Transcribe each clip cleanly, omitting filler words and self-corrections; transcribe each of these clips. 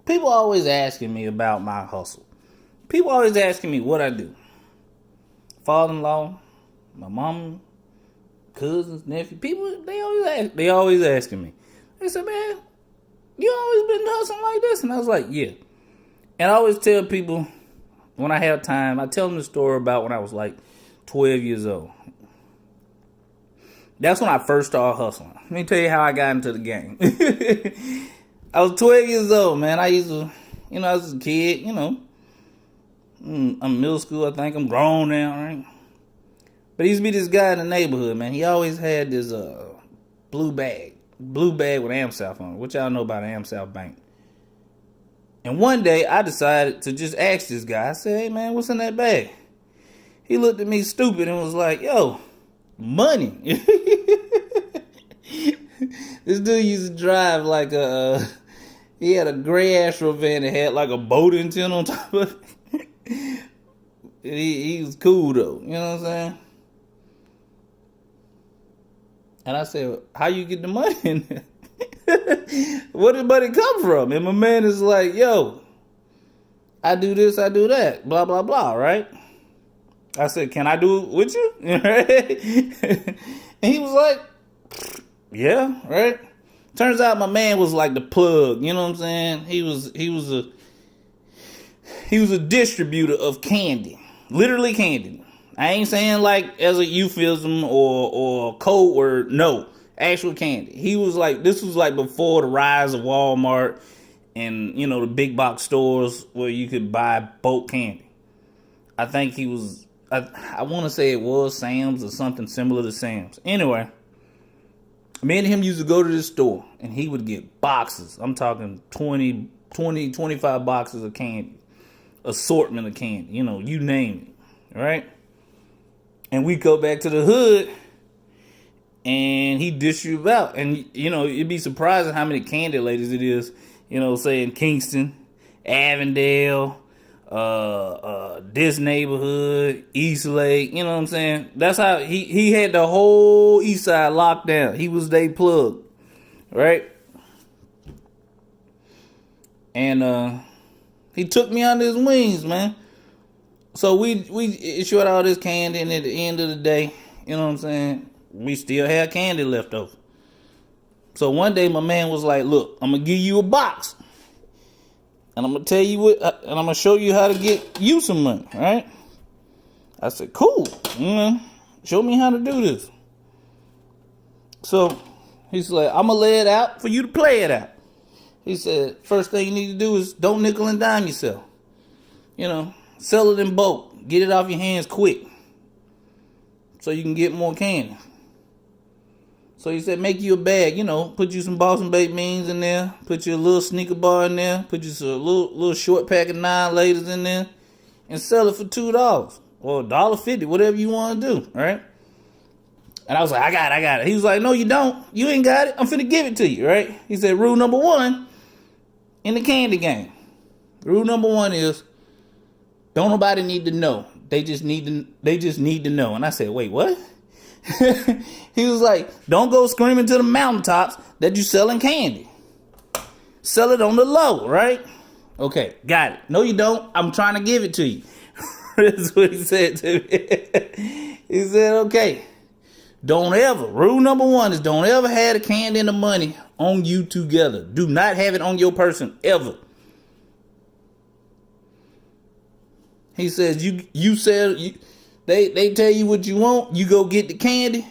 People always asking me about my hustle. People always asking me what I do. Father-in-law, my mom, cousins, nephew, people, they always asking me. They said, man, you always been hustling like this? And I was like, yeah. And I always tell people, when I have time, I tell them the story about when I was like 12 years old. That's when I first started hustling. Let me tell you how I got into the game. I was 12 years old, man. I used to, I was a kid, I'm middle school, I think. I'm grown now, right? But he used to be this guy in the neighborhood, man. He always had this blue bag with AmSouth on it, which y'all know about AmSouth Bank. And one day, I decided to just ask this guy. I said, hey, man, what's in that bag? He looked at me stupid and was like, yo, money. This dude used to drive like he had a gray Astro van that had like a boat engine on top of it. He was cool though, you know what I'm saying? And I said, how you get the money in there? Where did the money come from? And my man is like, yo, I do this, I do that, blah, blah, blah, right? I said, can I do it with you? And he was like, yeah, right? Turns out my man was like the plug, you know what I'm saying? He was a distributor of candy. Literally candy. I ain't saying like as a euphemism or a code word. No, actual candy. This was like before the rise of Walmart and, the big box stores where you could buy bulk candy. I think he was, I want to say it was Sam's or something similar to Sam's. Anyway, me and him used to go to this store and he would get boxes. I'm talking 20, 25 boxes of candy. Assortment of candy, you name it, right? And we go back to the hood and he distribute out. And, it'd be surprising how many candy ladies it is, say in Kingston, Avondale, this neighborhood, East Lake, you know what I'm saying? That's how he had the whole east side locked down. He was they plug, right? And he took me under his wings, man. So we issued all this candy, and at the end of the day, you know what I'm saying, we still had candy left over. So one day my man was like, look, I'm going to give you a box. And I'm going to tell you and I'm going to show you how to get you some money, right? I said, cool. Show me how to do this. So he's like, I'm going to lay it out for you to play it out. He said, first thing you need to do is don't nickel and dime yourself. Sell it in bulk. Get it off your hands quick so you can get more candy. So he said, make you a bag, put you some Boston baked beans in there, put you a little sneaker bar in there, put you some little short pack of 9 laters in there, and sell it for $2 or $1.50, whatever you want to do, right? And I was like, I got it. He was like, no, you don't. You ain't got it. I'm finna give it to you, right? He said, rule number 1 in the candy game. Rule number 1 is, don't nobody need to know. They just need to know. And I said, wait, what? He was like, don't go screaming to the mountaintops that you selling candy. Sell it on the low, right? Okay, got it. No, you don't. I'm trying to give it to you. That's what he said to me. He said, okay, rule number 1 is don't ever have the candy and the money on you together. Do not have it on your person ever. He says, you sell, they tell you what you want, you go get the candy,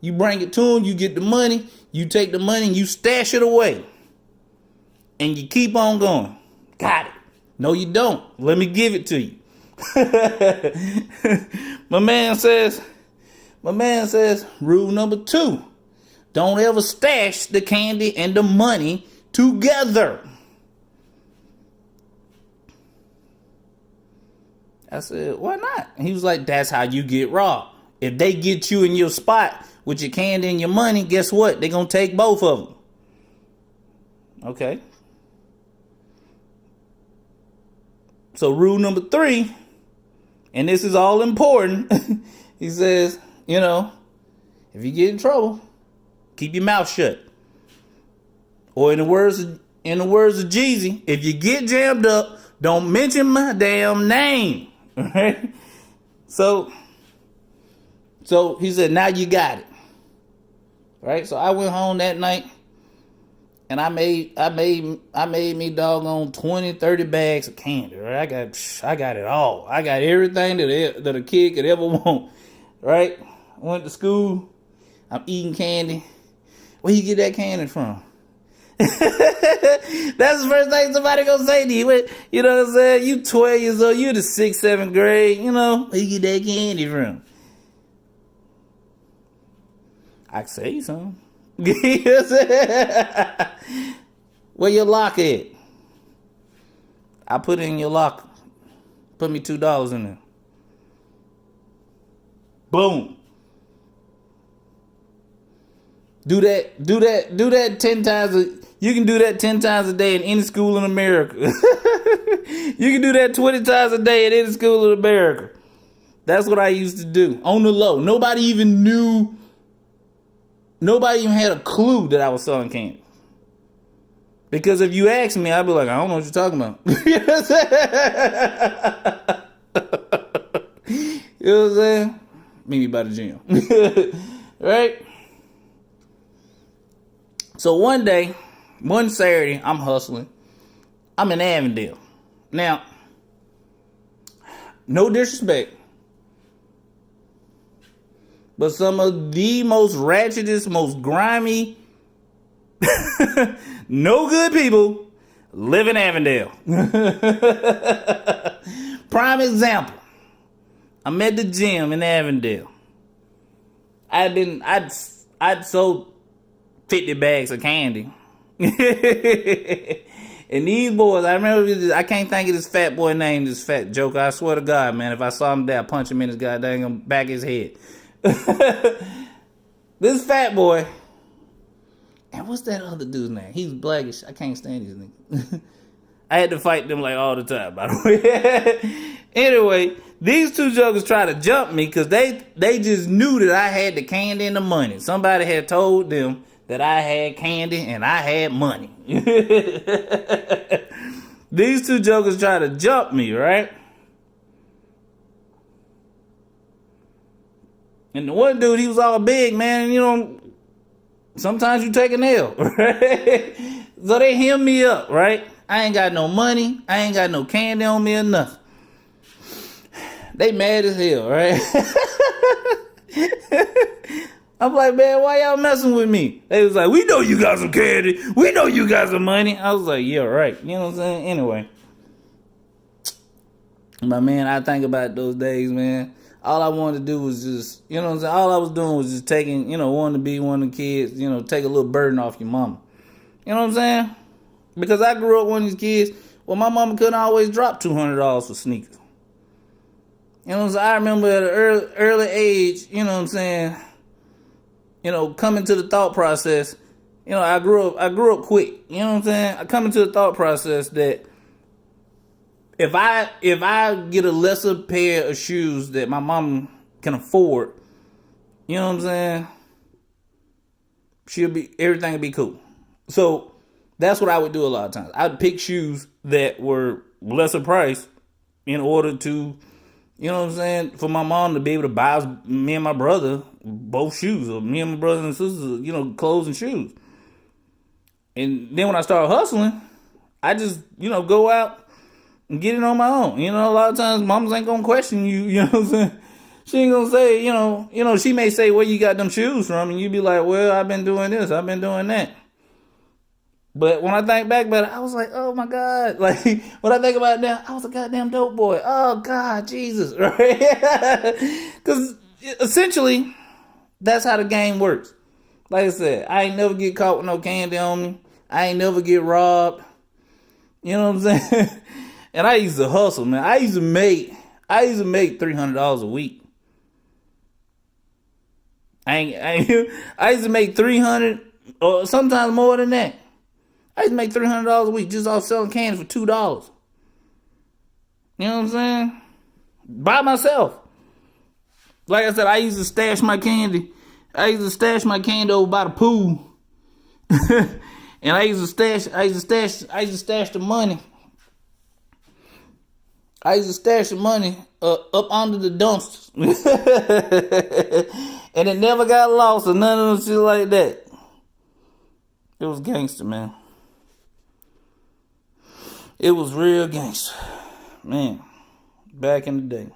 you bring it to them, you get the money, you take the money and you stash it away. And you keep on going. Got it. No, you don't. Let me give it to you. My man says, rule number 2, don't ever stash the candy and the money together. I said, why not? And he was like, that's how you get robbed. If they get you in your spot with your candy and your money, guess what? They're going to take both of them. Okay. So rule number 3, and this is all important. He says, if you get in trouble, keep your mouth shut. Or in the words of In the words of Jeezy, if you get jammed up, don't mention my damn name. Right? So he said, now you got it. Right? So I went home that night and I made me doggone 20, 30 bags of candy. Right? I got it all. I got everything that a kid could ever want. Right? Went to school. I'm eating candy. Where you get that candy from? That's the first thing somebody gonna say to you. You know what I'm saying? You 12 years old, you the 6th, 7th grade, you know, where you get that candy from? I can say something. You know what I'm saying? Where your lock at? I put it in your locker. Put me $2 in there. Boom. Do that 10 times. You can do that 10 times a day in any school in America. You can do that 20 times a day in any school in America. That's what I used to do. On the low. Nobody even had a clue that I was selling candy. Because if you ask me, I'd be like, I don't know what you're talking about. You know what I'm saying? You know what I'm saying? Meet me by the gym. Right? So one Saturday, I'm hustling. I'm in Avondale. Now, no disrespect, but some of the most ratchetest, most grimy, no good people live in Avondale. Prime example. I'm at the gym in Avondale. I'd sold 50 bags of candy. And these boys, I remember, I can't think of this fat boy name, this fat joker. I swear to God, man, if I saw him there, I'd punch him in his goddamn back of his head. This fat boy, and what's that other dude's name? He's blackish. I can't stand his name. I had to fight them like all the time, by the way. Anyway, these two jokers tried to jump me because they just knew that I had the candy and the money. Somebody had told them that I had candy and I had money. These two jokers tried to jump me, right? And the one dude, he was all big, man. You know, sometimes you take an L, right? So they hem me up, right? I ain't got no money. I ain't got no candy on me or nothing. They mad as hell, right? I'm like, man, why y'all messing with me? They was like, we know you got some candy. We know you got some money. I was like, yeah, right. You know what I'm saying? Anyway. But, man, I think about those days, man. All I wanted to do was just, you know what I'm saying? All I was doing was just taking, you know, wanting to be one of the kids, you know, take a little burden off your mama. You know what I'm saying? Because I grew up one of these kids, well, my mama couldn't always drop $200 for sneakers. You know what I'm saying? I remember at an early age, you know what I'm saying, you know, coming to the thought process, you know, I grew up quick. You know what I'm saying? I come into the thought process that if I get a lesser pair of shoes that my mom can afford, you know what I'm saying? Everything will be cool. So that's what I would do a lot of times. I'd pick shoes that were lesser priced in order to, you know what I'm saying, for my mom to be able to buy me and my brother both shoes, or me and my brothers and sisters, you know, clothes and shoes. And then when I started hustling, I just, you know, go out and get it on my own. You know, a lot of times mamas ain't gonna question you, you know what I'm saying? She ain't gonna say, you know, she may say where you got them shoes from, and you be like, well, I've been doing this, I've been doing that. But when I think back about it, I was like, oh my God. Like, when I think about it now, I was a goddamn dope boy. Oh God, Jesus, right? Because essentially, that's how the game works. Like I said, I ain't never get caught with no candy on me. I ain't never get robbed. You know what I'm saying? And I used to hustle, man. I used to make $300 a week. I used to make $300 or sometimes more than that. I used to make $300 a week just off selling candy for $2. You know what I'm saying? By myself. Like I said, I used to stash my candy. over by the pool. And I used to stash the money. I used to stash the money up under the dumpsters. And it never got lost or none of them shit like that. It was gangster, man. It was real gangster. Man, back in the day.